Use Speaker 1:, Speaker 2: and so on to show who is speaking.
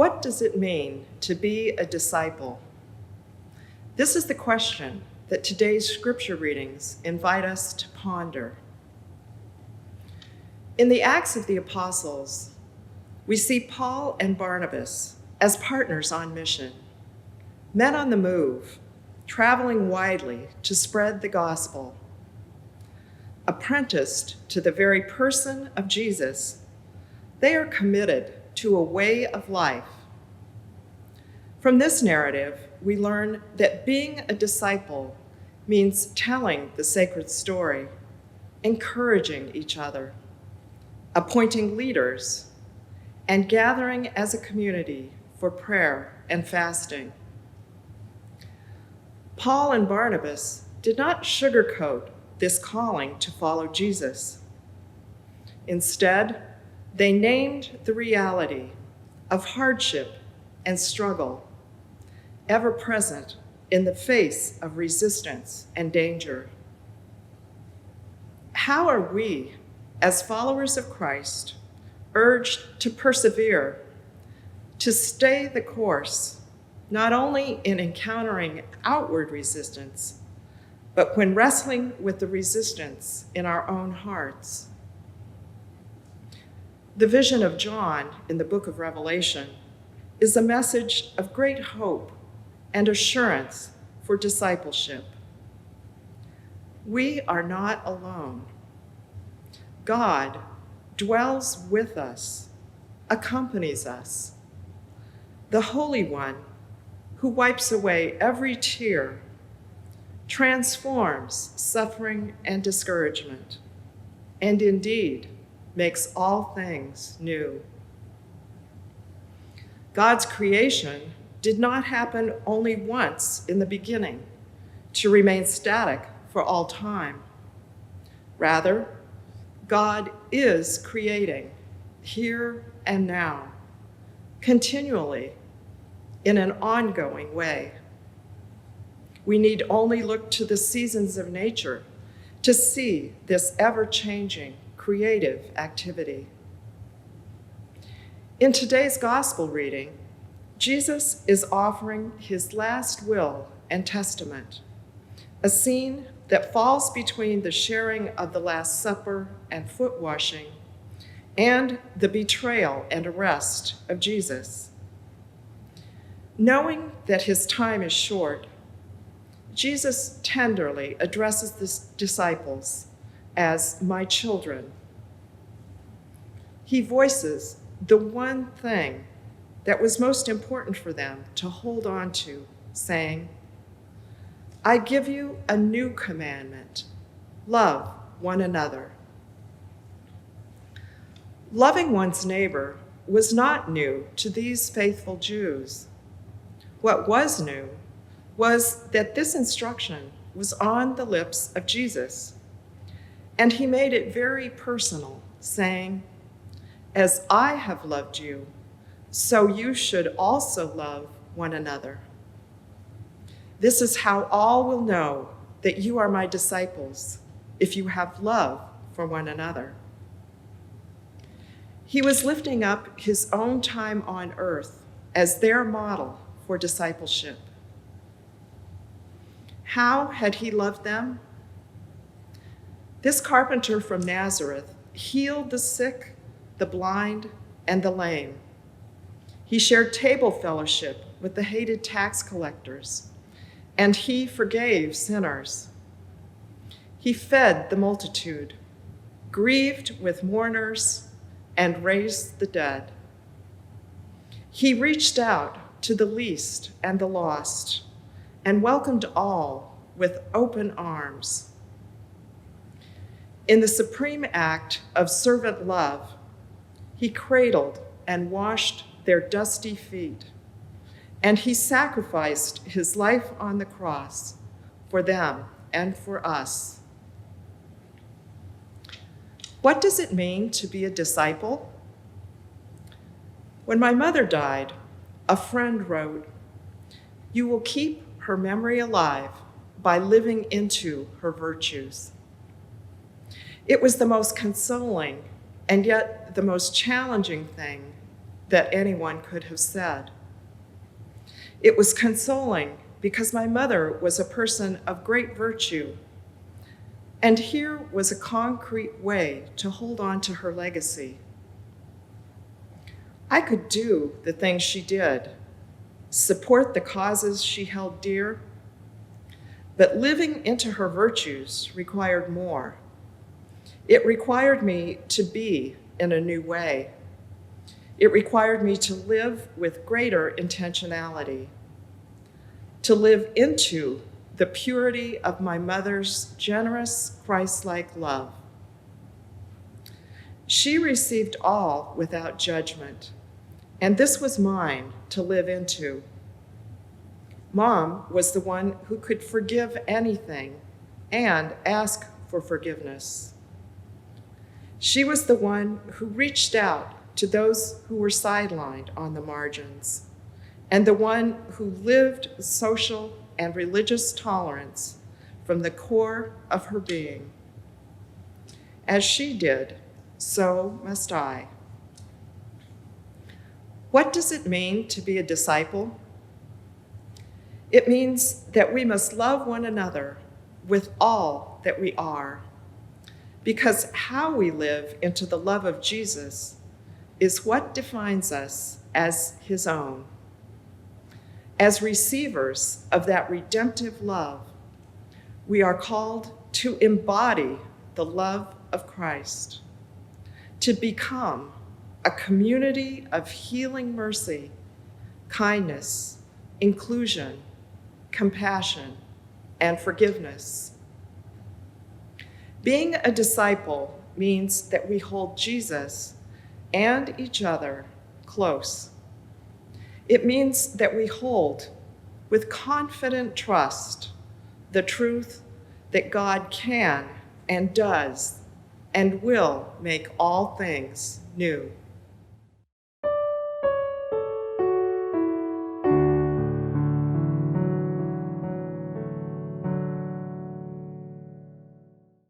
Speaker 1: What does it mean to be a disciple? This is the question that today's scripture readings invite us to ponder. In the Acts of the Apostles, we see Paul and Barnabas as partners on mission, men on the move, traveling widely to spread the gospel. Apprenticed to the very person of Jesus, they are committed to a way of life. From this narrative, we learn that being a disciple means telling the sacred story, encouraging each other, appointing leaders, and gathering as a community for prayer and fasting. Paul and Barnabas did not sugarcoat this calling to follow Jesus. Instead, they named the reality of hardship and struggle, ever present in the face of resistance and danger. How are we, as followers of Christ, urged to persevere, to stay the course, not only in encountering outward resistance, but when wrestling with the resistance in our own hearts? The vision of John in the book of Revelation is a message of great hope and assurance for discipleship. We are not alone. God dwells with us, accompanies us. The Holy One, who wipes away every tear, transforms suffering and discouragement, and indeed makes all things new. God's creation did not happen only once in the beginning to remain static for all time. Rather, God is creating here and now, continually, in an ongoing way. We need only look to the seasons of nature to see this ever-changing creative activity. In today's gospel reading, Jesus is offering his last will and testament, a scene that falls between the sharing of the Last Supper and foot washing and the betrayal and arrest of Jesus. Knowing that his time is short, Jesus tenderly addresses the disciples as my children. He voices the one thing that was most important for them to hold on to, saying, I give you a new commandment, love one another. Loving one's neighbor was not new to these faithful Jews. What was new was that this instruction was on the lips of Jesus, and he made it very personal, saying, as I have loved you, so you should also love one another. This is how all will know that you are my disciples, if you have love for one another. He was lifting up his own time on earth as their model for discipleship. How had he loved them? This carpenter from Nazareth healed the sick, the blind, and the lame. He shared table fellowship with the hated tax collectors, and he forgave sinners. He fed the multitude, grieved with mourners, and raised the dead. He reached out to the least and the lost, and welcomed all with open arms. In the supreme act of servant love, he cradled and washed their dusty feet, and he sacrificed his life on the cross for them and for us. What does it mean to be a disciple? When my mother died, a friend wrote, "You will keep her memory alive by living into her virtues." It was the most consoling and yet the most challenging thing that anyone could have said. It was consoling because my mother was a person of great virtue, and here was a concrete way to hold on to her legacy. I could do the things she did, support the causes she held dear, but living into her virtues required more. It required me to be in a new way. It required me to live with greater intentionality, to live into the purity of my mother's generous, Christ-like love. She received all without judgment, and this was mine to live into. Mom was the one who could forgive anything and ask for forgiveness. She was the one who reached out to those who were sidelined on the margins, and the one who lived social and religious tolerance from the core of her being. As she did, so must I. What does it mean to be a disciple? It means that we must love one another with all that we are, because how we live into the love of Jesus is what defines us as his own. As receivers of that redemptive love, we are called to embody the love of Christ, to become a community of healing mercy, kindness, inclusion, compassion, and forgiveness. Being a disciple means that we hold Jesus and each other close. It means that we hold with confident trust the truth that God can and does and will make all things new.